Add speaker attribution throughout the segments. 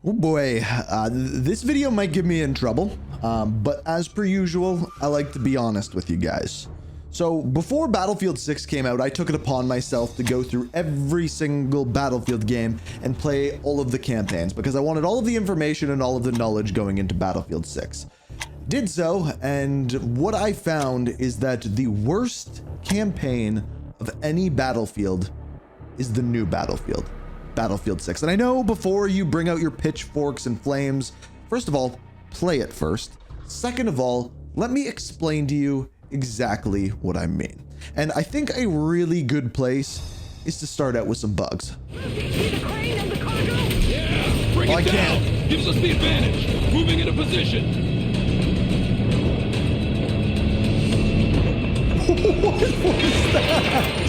Speaker 1: Oh boy, this video might get me in trouble, but as per usual, I like to be honest with you guys. So before Battlefield 6 came out, I took it upon myself to go through every single Battlefield game and play all of the campaigns because I wanted all of the information and all of the knowledge going into Battlefield 6. Did so, and what I found is that the worst campaign of any Battlefield is the new Battlefield. Battlefield 6. And I know before you bring out your pitchforks and flames, first of all, play it first. Second of all, let me explain to you exactly what I mean. And I think a really good place is to start out with some bugs.
Speaker 2: Yeah, bring
Speaker 1: Oh,
Speaker 2: it
Speaker 1: I
Speaker 2: down.
Speaker 1: can't.
Speaker 2: Gives us the advantage. Moving into position.
Speaker 1: What was that?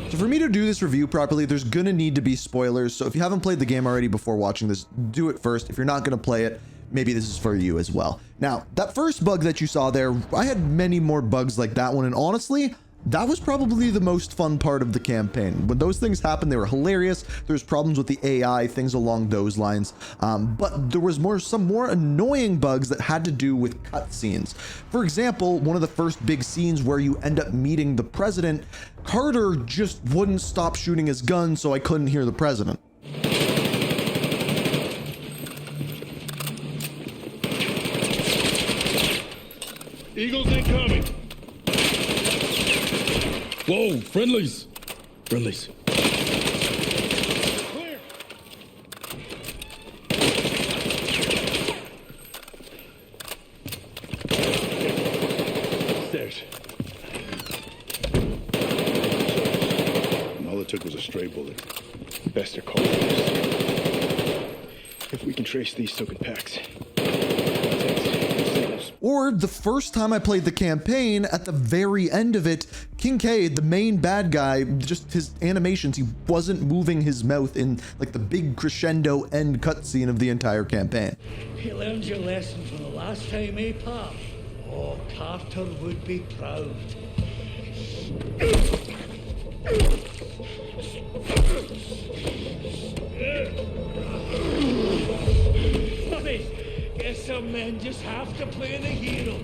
Speaker 1: So for me to do this review properly, there's gonna need to be spoilers. So if you haven't played the game already before watching this, do it first. If you're not gonna play it, maybe this is for you as well. Now, that first bug that you saw there, I had many more bugs like that one. And honestly, that was probably the most fun part of the campaign. When those things happened, they were hilarious. There's problems with the AI, things along those lines. But there was some more annoying bugs that had to do with cutscenes. For example, one of the first big scenes where you end up meeting the president, Carter just wouldn't stop shooting his gun, so I couldn't hear the president.
Speaker 2: Eagles incoming. Whoa, friendlies. Friendlies. Clear. Stairs.
Speaker 3: And all it took was a stray bullet. Best they're called. If we can trace these token packs.
Speaker 1: Or the first time I played the campaign, at the very end of it, Kincaid, the main bad guy, just his animations, he wasn't moving his mouth in like the big crescendo end cutscene of the entire campaign.
Speaker 4: You learned your lesson from the last time, eh, Pop? Oh, Carter would be proud. Buddy, guess some men just have to play the hero,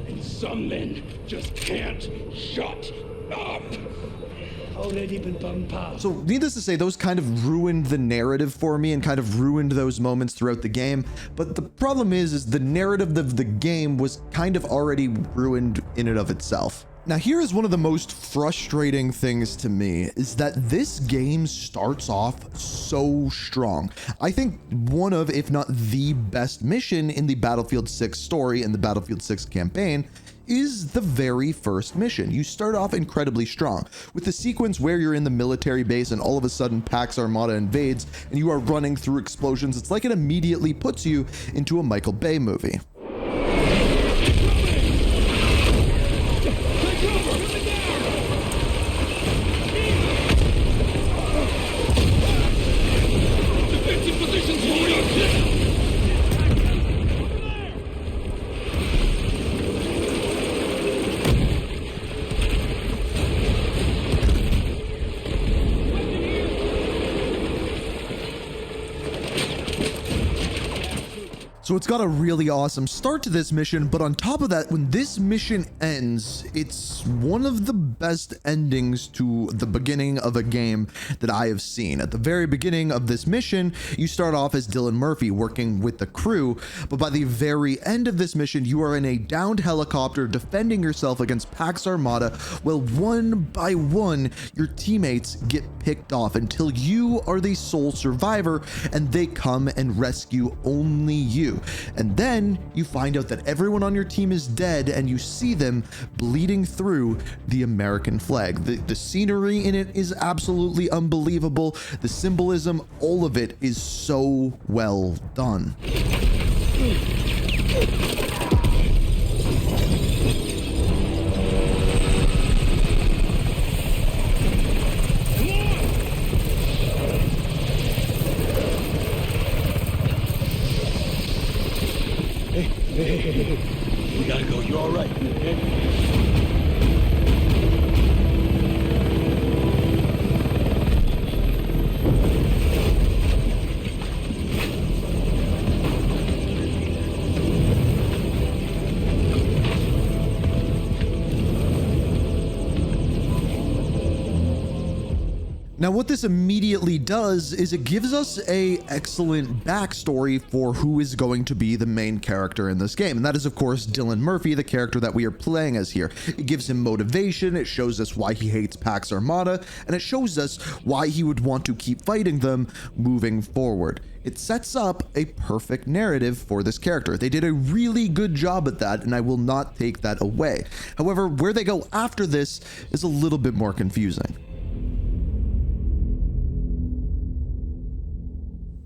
Speaker 4: and some men just can't shut up. Already been bummed past.
Speaker 1: So needless to say, those kind of ruined the narrative for me and kind of ruined those moments throughout the game. But the problem is the narrative of the game was kind of already ruined in and of itself. Now, here is one of the most frustrating things to me is that this game starts off so strong. I think one of, if not the best mission in the Battlefield 6 story and the Battlefield 6 campaign is the very first mission. You start off incredibly strong with the sequence where you're in the military base and all of a sudden Pax Armada invades and you are running through explosions. It's like it immediately puts you into a Michael Bay movie. So it's got a really awesome start to this mission, but on top of that, when this mission ends, it's one of the best endings to the beginning of a game that I have seen. At the very beginning of this mission, you start off as Dylan Murphy working with the crew, but by the very end of this mission, you are in a downed helicopter defending yourself against Pax Armada, while one by one, your teammates get picked off until you are the sole survivor and they come and rescue only you. And then you find out that everyone on your team is dead and you see them bleeding through the American flag. The scenery in it is absolutely unbelievable. The symbolism, all of it is so well done.
Speaker 2: We gotta go. You all right?
Speaker 1: Now, what this immediately does is it gives us a excellent backstory for who is going to be the main character in this game. And that is, of course, Dylan Murphy, the character that we are playing as here. It gives him motivation, it shows us why he hates Pax Armada, and it shows us why he would want to keep fighting them moving forward. It sets up a perfect narrative for this character. They did a really good job at that, and I will not take that away. However, where they go after this is a little bit more confusing.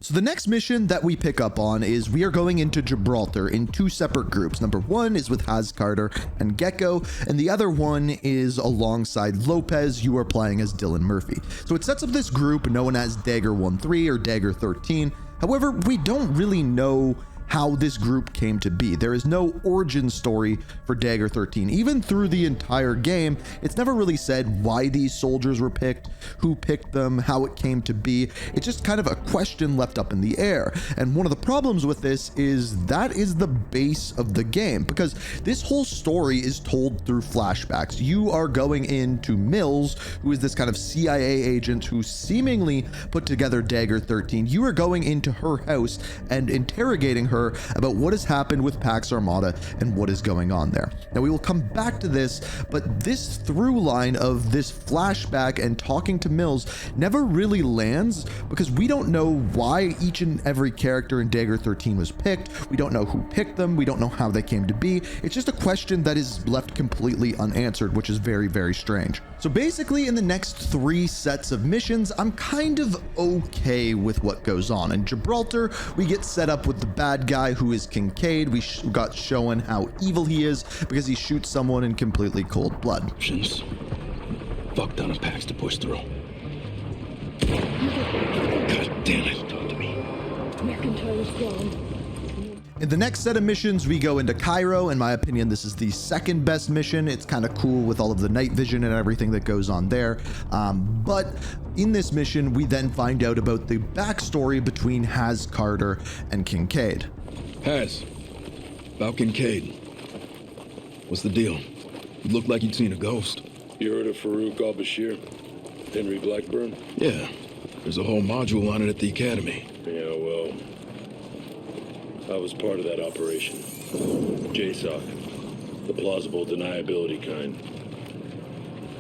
Speaker 1: So the next mission that we pick up on is we are going into Gibraltar in two separate groups. Number one is with Has Carter and Gecko, and the other one is alongside Lopez. You are playing as Dylan Murphy. So it sets up this group known as Dagger 13 or Dagger 13. However, we don't really know how this group came to be. There is no origin story for Dagger 13. Even through the entire game, it's never really said why these soldiers were picked, who picked them, how it came to be. It's just kind of a question left up in the air. And one of the problems with this is that is the base of the game, because this whole story is told through flashbacks. You are going into Mills, who is this kind of CIA agent who seemingly put together Dagger 13. You are going into her house and interrogating her about what has happened with Pax Armada and what is going on there. Now, we will come back to this, but this through line of this flashback and talking to Mills never really lands, because we don't know why each and every character in Dagger 13 was picked. We don't know who picked them. We don't know how they came to be. It's just a question that is left completely unanswered, which is very, very strange. So basically, in the next 3 sets of missions, I'm kind of okay with what goes on. In Gibraltar, we get set up with the bad guy who is Kincaid. We got shown how evil he is because he shoots someone in completely cold blood.
Speaker 2: Fuck down a Pax to push through. God damn it. Talk to me.
Speaker 5: McIntyre's gone.
Speaker 1: In the next set of missions, we go into Cairo. In my opinion, this is the second best mission. It's kind of cool with all of the night vision and everything that goes on there. But in this mission, we then find out about the backstory between Has Carter and Kincaid.
Speaker 2: Has. About Kincaid. What's the deal? You looked like you'd seen a ghost.
Speaker 3: You heard of Farouk al-Bashir? Henry Blackburn?
Speaker 2: Yeah. There's a whole module on it at the academy.
Speaker 3: Yeah, well, I was part of that operation. JSOC. The plausible deniability kind.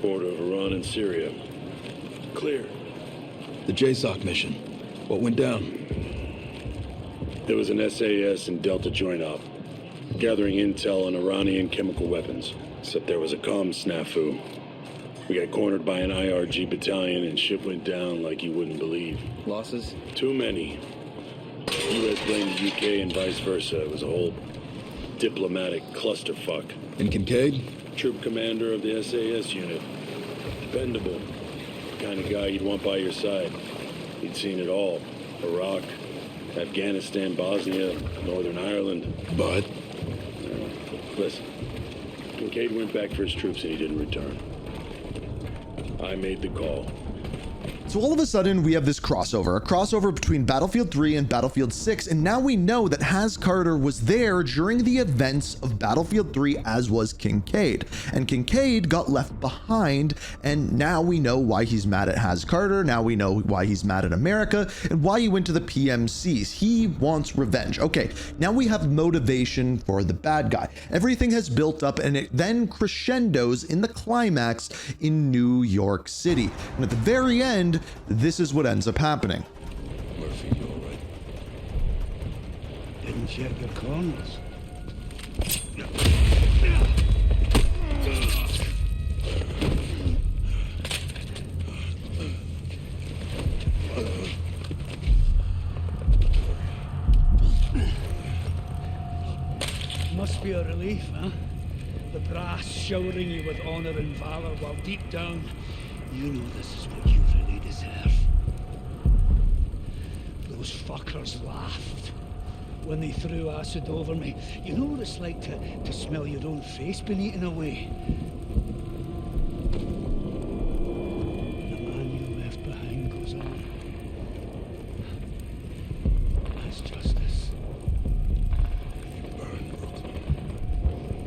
Speaker 3: Border of Iran and Syria. Clear.
Speaker 2: The JSOC mission. What went down?
Speaker 3: There was an SAS and Delta joint op, gathering intel on Iranian chemical weapons. Except there was a comm snafu. We got cornered by an IRG battalion and shit went down like you wouldn't believe.
Speaker 6: Losses?
Speaker 3: Too many. US blamed the UK and vice versa. It was a whole diplomatic clusterfuck.
Speaker 2: And Kincaid?
Speaker 3: Troop commander of the SAS unit. Dependable. The kind of guy you'd want by your side. He'd seen it all. Iraq, Afghanistan, Bosnia, Northern Ireland.
Speaker 2: But?
Speaker 3: Listen. Kincaid went back for his troops and he didn't return. I made the call.
Speaker 1: So all of a sudden, we have this crossover, a crossover between Battlefield 3 and Battlefield 6, and now we know that Has Carter was there during the events of Battlefield 3, as was Kincaid. And Kincaid got left behind, and now we know why he's mad at Has Carter, now we know why he's mad at America, and why he went to the PMCs. He wants revenge. Okay, now we have motivation for the bad guy. Everything has built up, and it then crescendos in the climax in New York City. And at the very end, this is what ends up happening.
Speaker 2: Murphy, you all right?
Speaker 4: Didn't check your corners. Must be a relief, huh? The brass showering you with honor and valor, while deep down, you know this is what you really deserve. Those fuckers laughed when they threw acid over me. You know what it's like to smell your own face being eaten away. The man you left behind goes on. That's justice.
Speaker 2: Burn, Brooklyn.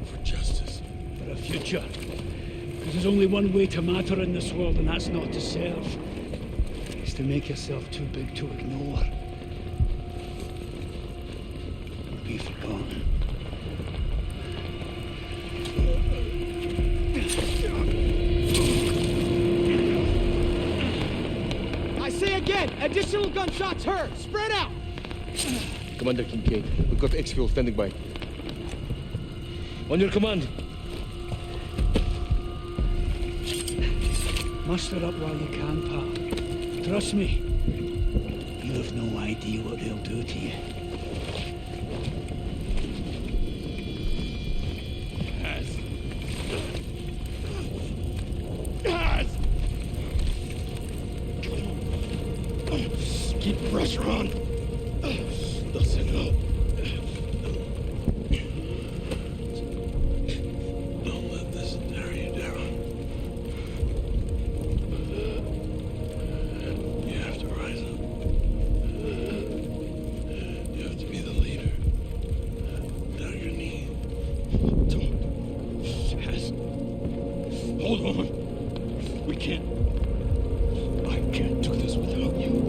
Speaker 2: For justice.
Speaker 4: For a future. Because there's only one way to matter in this world, and that's not to serve. to make yourself too big to ignore. Or be forgotten.
Speaker 6: I say again, additional gunshots heard. Spread out.
Speaker 7: Commander Kincaid, we've got exfil standing by. On your command.
Speaker 4: Muster up while you can, pal. Trust me, you have no idea what they'll do to you.
Speaker 3: Keep pressure on. Listen up. Don't let this tear you down. You have to rise up. You have to be the leader. Down your knee. Don't. Yes. Hold on. We can't. I can't do this without you.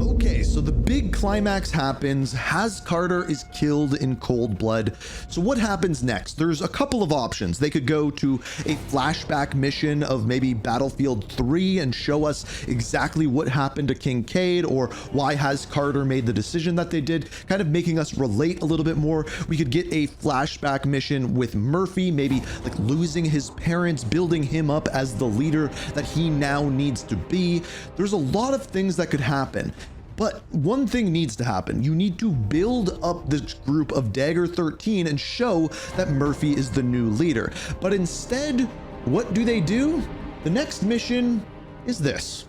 Speaker 1: Okay, so the big climax happens. Has Carter is killed in cold blood. So what happens next? There's a couple of options. They could go to a flashback mission of maybe Battlefield 3 and show us exactly what happened to Kincaid or why Has Carter made the decision that they did, kind of making us relate a little bit more. We could get a flashback mission with Murphy, maybe like losing his parents, building him up as the leader that he now needs to be. There's a lot of things that could happen. But one thing needs to happen. You need to build up this group of Dagger 13 and show that Murphy is the new leader. But instead, what do? The next mission is this.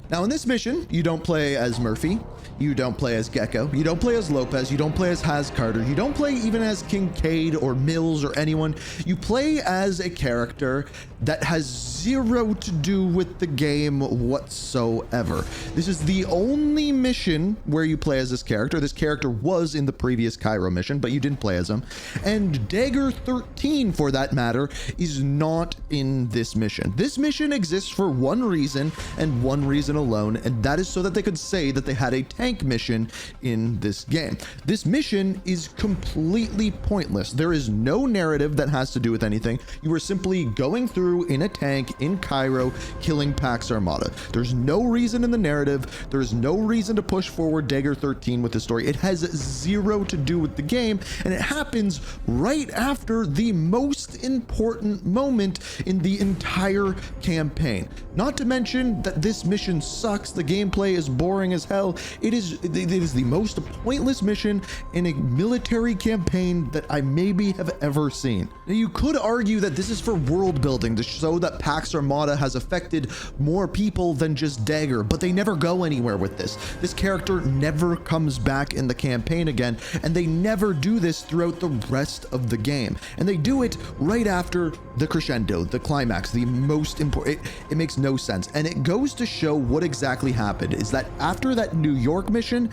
Speaker 1: Now in this mission, you don't play as Murphy, you don't play as Gecko, you don't play as Lopez, you don't play as Has Carter, you don't play even as Kincaid or Mills or anyone. You play as a character that has zero to do with the game whatsoever. This is the only mission where you play as this character. This character was in the previous Cairo mission, but you didn't play as him. And Dagger 13, for that matter, is not in this mission. This mission exists for one reason and one reason alone, and that is so that they could say that they had a tank mission in this game. This mission is completely pointless. There is no narrative that has to do with anything. You are simply going through in a tank in Cairo, killing Pax Armada. There's no reason in the narrative. There's no reason to push forward Dagger 13 with the story. It has zero to do with the game, and it happens right after the most important moment in the entire campaign. Not to mention that this mission sucks. The gameplay is boring as hell. It is the most pointless mission in a military campaign that I maybe have ever seen. Now, you could argue that this is for world building to show that Pax Armada has affected more people than just Dagger, but they never go anywhere with this. This character never comes back in the campaign again, and they never do this throughout the rest of the game. And they do it right after the crescendo, the climax, the most important. It makes no sense. And it goes to show what exactly happened is that after that New York mission,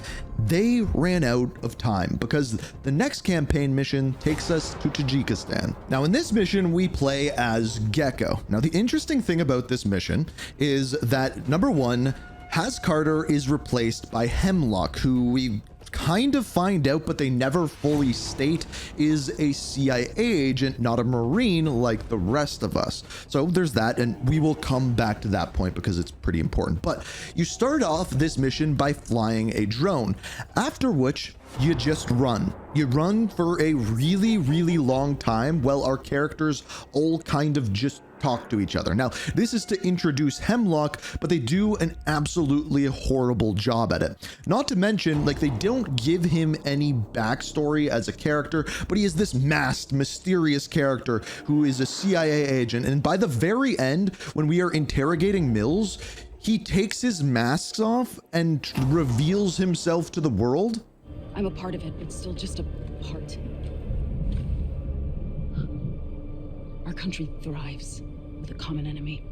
Speaker 1: they ran out of time because the next campaign mission takes us to Tajikistan. Now in this mission, we play as Gecko. Now the interesting thing about this mission is that number one, Has Carter is replaced by Hemlock, who we kind of find out, but they never fully state, is a CIA agent, not a Marine like the rest of us. So there's that, and we will come back to that point because it's pretty important. But you start off this mission by flying a drone, after which you just run. You run for a really, really long time while our characters all kind of just talk to each other. Now, this is to introduce Hemlock, but they do an absolutely horrible job at it. Not to mention, like, they don't give him any backstory as a character, but he is this masked, mysterious character who is a CIA agent. And by the very end, when we are interrogating Mills, he takes his masks off and reveals himself to the world.
Speaker 5: I'm a part of it, but still just a part. Our country thrives with a common enemy.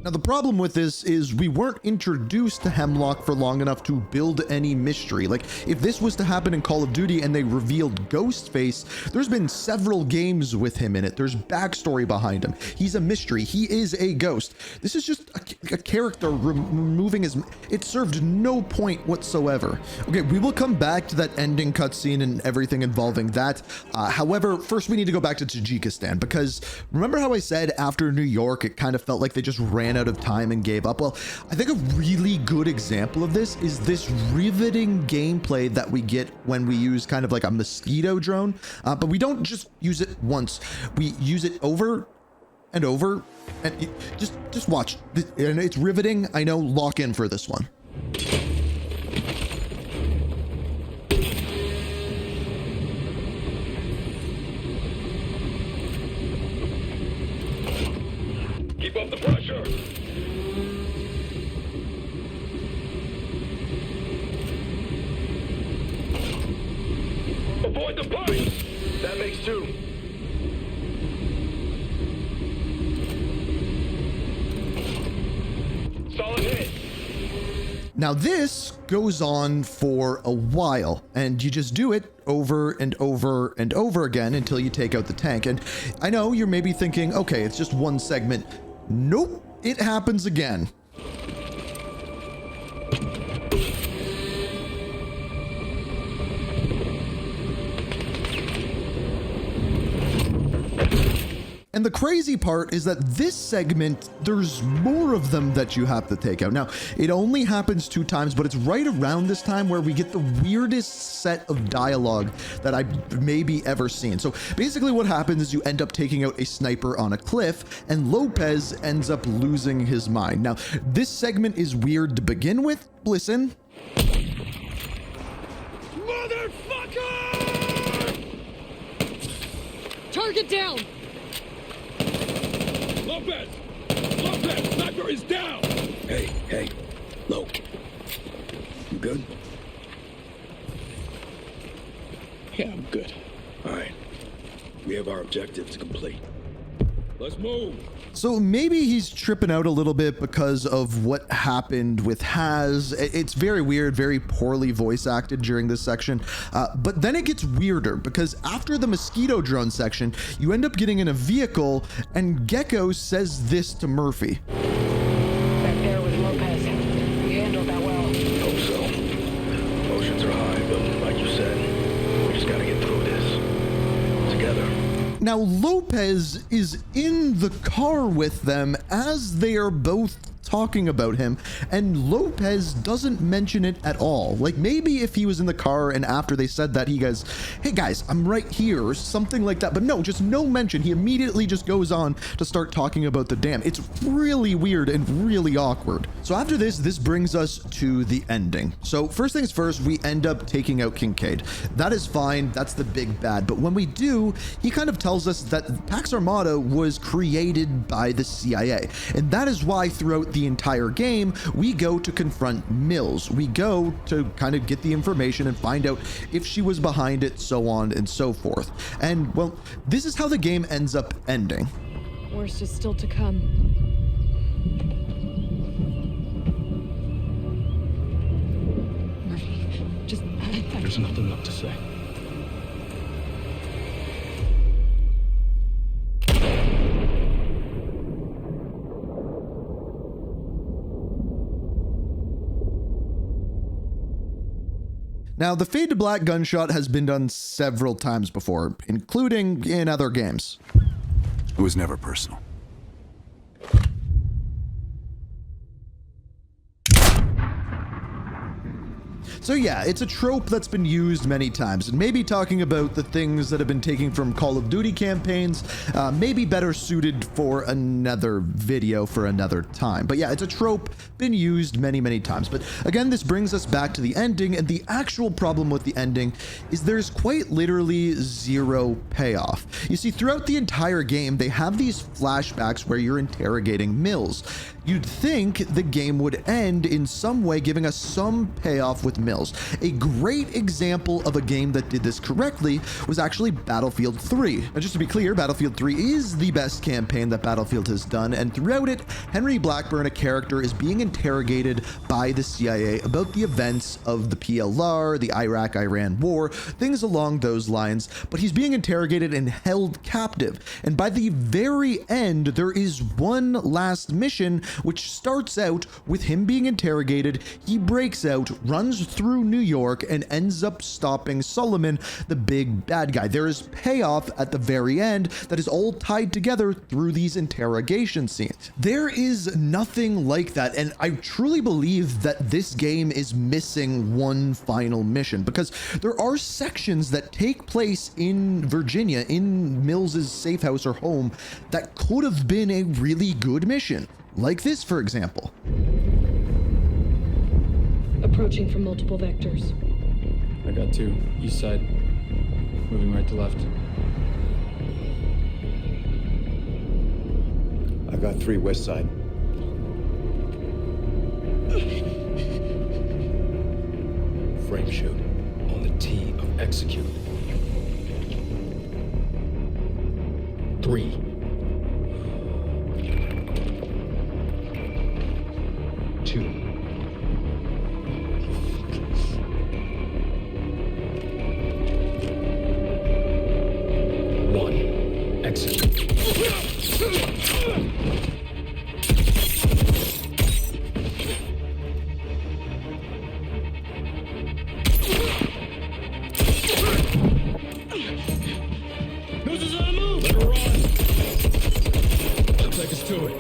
Speaker 1: Now, the problem with this is we weren't introduced to Hemlock for long enough to build any mystery. Like, if this was to happen in Call of Duty and they revealed Ghostface, there's been several games with him in it. There's backstory behind him. He's a mystery. He is a ghost. This is just a character removing his... It served no point whatsoever. Okay, we will come back to that ending cutscene and everything involving that. However, first we need to go back to Tajikistan, because remember how I said after New York, it kind of felt like they just ran out of time and gave up? Well, I think a really good example of this is this riveting gameplay that we get when we use kind of like a mosquito drone, but we don't just use it once. We use it over and over, and just watch. And it's riveting. I know. Lock in for this one.
Speaker 3: Keep up the pressure. Avoid the pipes. That makes two. Solid hit.
Speaker 1: Now this goes on for a while, and you just do it over and over and over again until you take out the tank. And I know you're maybe thinking, okay, it's just one segment. Nope, it happens again. And the crazy part is that this segment, there's more of them that you have to take out. Now, it only happens 2 times, but it's right around this time where we get the weirdest set of dialogue that I've maybe ever seen. So basically what happens is you end up taking out a sniper on a cliff, and Lopez ends up losing his mind. Now, this segment is weird to begin with. Listen.
Speaker 4: Motherfucker!
Speaker 5: Target down!
Speaker 3: Lopez! Lopez! Sniper is down! Hey, Lo. You good?
Speaker 4: Yeah, I'm good.
Speaker 3: All right. We have our objective to complete. Let's move.
Speaker 1: So maybe he's tripping out a little bit because of what happened with Haz. It's very weird, very poorly voice acted during this section. But then it gets weirder because after the mosquito drone section, you end up getting in a vehicle and Gecko says this to Murphy.
Speaker 5: Back there with Lopez. We handled that well.
Speaker 3: Hope so. Emotions are high, but like you said, we just gotta get through this. Together.
Speaker 1: Now, Lopez is in the car with them as they are both talking about him, and Lopez doesn't mention it at all. Like, maybe if he was in the car and after they said that, he goes, hey guys, I'm right here, or something like that. But no, just no mention. He immediately just goes on to start talking about the dam. It's really weird and really awkward. So after this brings us to the ending. So first things first, we end up taking out Kincaid. That is fine. That's the big bad. But when we do, he kind of tells us that Pax Armada was created by the CIA. And that is why throughout the entire game, we go to confront Mills. We go to kind of get the information and find out if she was behind it, so on and so forth. And well, this is how the game ends up ending.
Speaker 5: Worst is still to come. Murphy, just...
Speaker 3: There's nothing left to say.
Speaker 1: Now, the fade to black gunshot has been done several times before, including in other games.
Speaker 8: It was never personal.
Speaker 1: So yeah, it's a trope that's been used many times, and maybe talking about the things that have been taken from Call of Duty campaigns may be better suited for another video for another time. But yeah, it's a trope been used many, many times. But again, this brings us back to the ending, and the actual problem with the ending is there's quite literally zero payoff. You see, throughout the entire game, they have these flashbacks where you're interrogating Mills. you'd think the game would end in some way, giving us some payoff with Mills. A great example of a game that did this correctly was actually Battlefield 3. Now, just to be clear, Battlefield 3 is the best campaign that Battlefield has done, and throughout it, Henry Blackburn, a character, is being interrogated by the CIA about the events of the PLR, the Iraq-Iran war, things along those lines, but he's being interrogated and held captive. And by the very end, there is one last mission which starts out with him being interrogated. He breaks out, runs through New York, and ends up stopping Solomon, the big bad guy. There is payoff at the very end that is all tied together through these interrogation scenes. There is nothing like that, and I truly believe that this game is missing one final mission, because there are sections that take place in Virginia, in Mills's safe house or home, that could have been a really good mission. Like this, for example.
Speaker 5: Approaching from multiple vectors.
Speaker 9: I got 2. East side. Moving right to left.
Speaker 10: I got 3 west side.
Speaker 2: Frame shoot on the T of execute. 3. 2. 1. Execute.
Speaker 4: This is on the move! Let her run! She'll take us to it.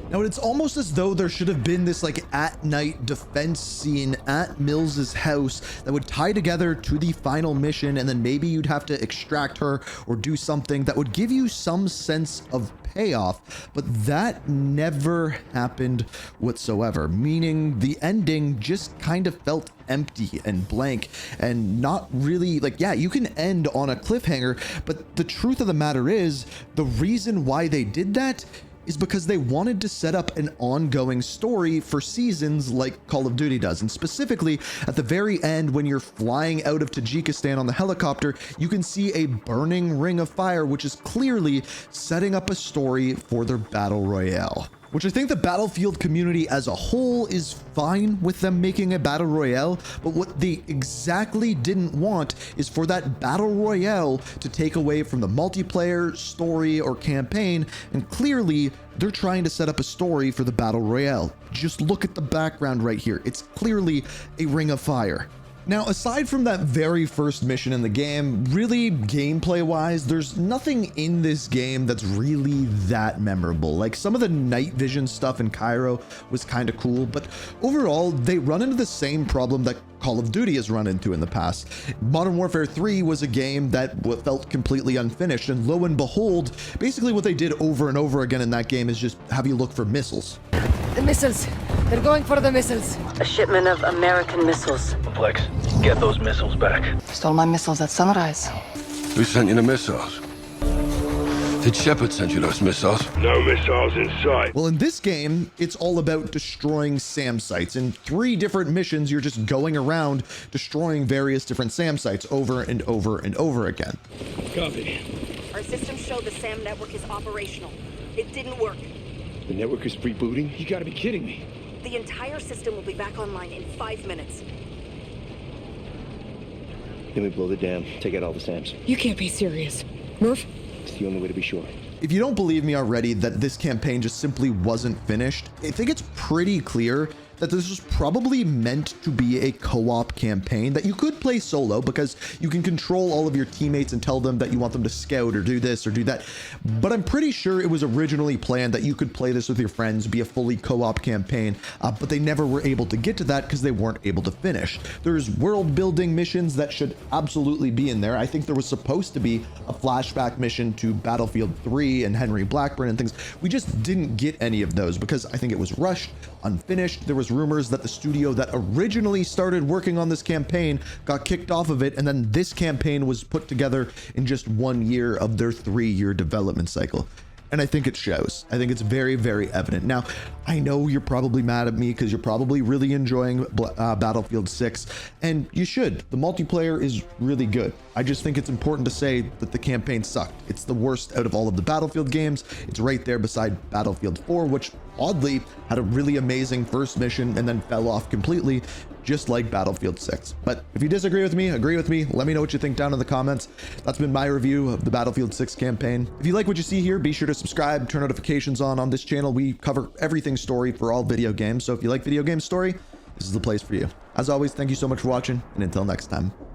Speaker 1: Now, it's almost as though there should have been this like at night defense scene at Mills's house that would tie together to the final mission, and then maybe you'd have to extract her or do something that would give you some sense of payoff, but that never happened whatsoever, meaning the ending just kind of felt empty and blank and not really like, yeah, you can end on a cliffhanger, but the truth of the matter is the reason why they did that is because they wanted to set up an ongoing story for seasons like Call of Duty does. And specifically, at the very end, when you're flying out of Tajikistan on the helicopter, you can see a burning ring of fire, which is clearly setting up a story for their battle royale. Which I think the Battlefield community as a whole is fine with them making a battle royale, but what they exactly didn't want is for that battle royale to take away from the multiplayer, story, or campaign, and clearly they're trying to set up a story for the battle royale. Just look at the background right here. It's clearly a ring of fire. Now, aside from that very first mission in the game, really gameplay-wise, there's nothing in this game that's really that memorable. Like, some of the night vision stuff in Cairo was kind of cool, but overall, they run into the same problem that Call of Duty has run into in the past. Modern Warfare 3 was a game that felt completely unfinished, and lo and behold, basically what they did over and over again in that game is just have you look for missiles.
Speaker 11: The missiles! They're going for the missiles!
Speaker 12: A shipment of American missiles.
Speaker 13: Flex, get those missiles back.
Speaker 11: Stole my missiles at sunrise.
Speaker 8: Who sent you the missiles? Did Shepard send you those missiles?
Speaker 4: No missiles in sight.
Speaker 1: Well, in this game, it's all about destroying SAM sites. In 3 different missions, you're just going around destroying various different SAM sites over and over and over again.
Speaker 3: Copy.
Speaker 12: Our systems show the SAM network is operational. It didn't work.
Speaker 10: The network is rebooting? You gotta be kidding me.
Speaker 12: The entire system will be back online in 5 minutes.
Speaker 10: Then we blow the dam, take out all the SAMs.
Speaker 5: You can't be serious. Murph?
Speaker 10: It's the only way to be sure.
Speaker 1: If you don't believe me already that this campaign just simply wasn't finished, I think it's pretty clear that this was probably meant to be a co-op campaign that you could play solo because you can control all of your teammates and tell them that you want them to scout or do this or do that. But I'm pretty sure it was originally planned that you could play this with your friends, be a fully co-op campaign, but they never were able to get to that because they weren't able to finish. There's world building missions that should absolutely be in there. I think there was supposed to be a flashback mission to Battlefield 3 and Henry Blackburn and things. We just didn't get any of those because I think it was rushed, unfinished. There was those rumors that the studio that originally started working on this campaign got kicked off of it, and then this campaign was put together in just 1 year of their 3-year development cycle. And I think it shows. I think it's very, very evident. Now, I know you're probably mad at me because you're probably really enjoying Battlefield 6, and you should. The multiplayer is really good. I just think it's important to say that the campaign sucked. It's the worst out of all of the Battlefield games. It's right there beside Battlefield 4, which oddly had a really amazing first mission and then fell off completely, just like Battlefield 6. But if you disagree with me, agree with me, let me know what you think down in the comments. That's been my review of the Battlefield 6 campaign. If you like what you see here, be sure to subscribe, turn notifications on this channel. We cover everything story for all video games. So if you like video game story, this is the place for you. As always, thank you so much for watching, and until next time.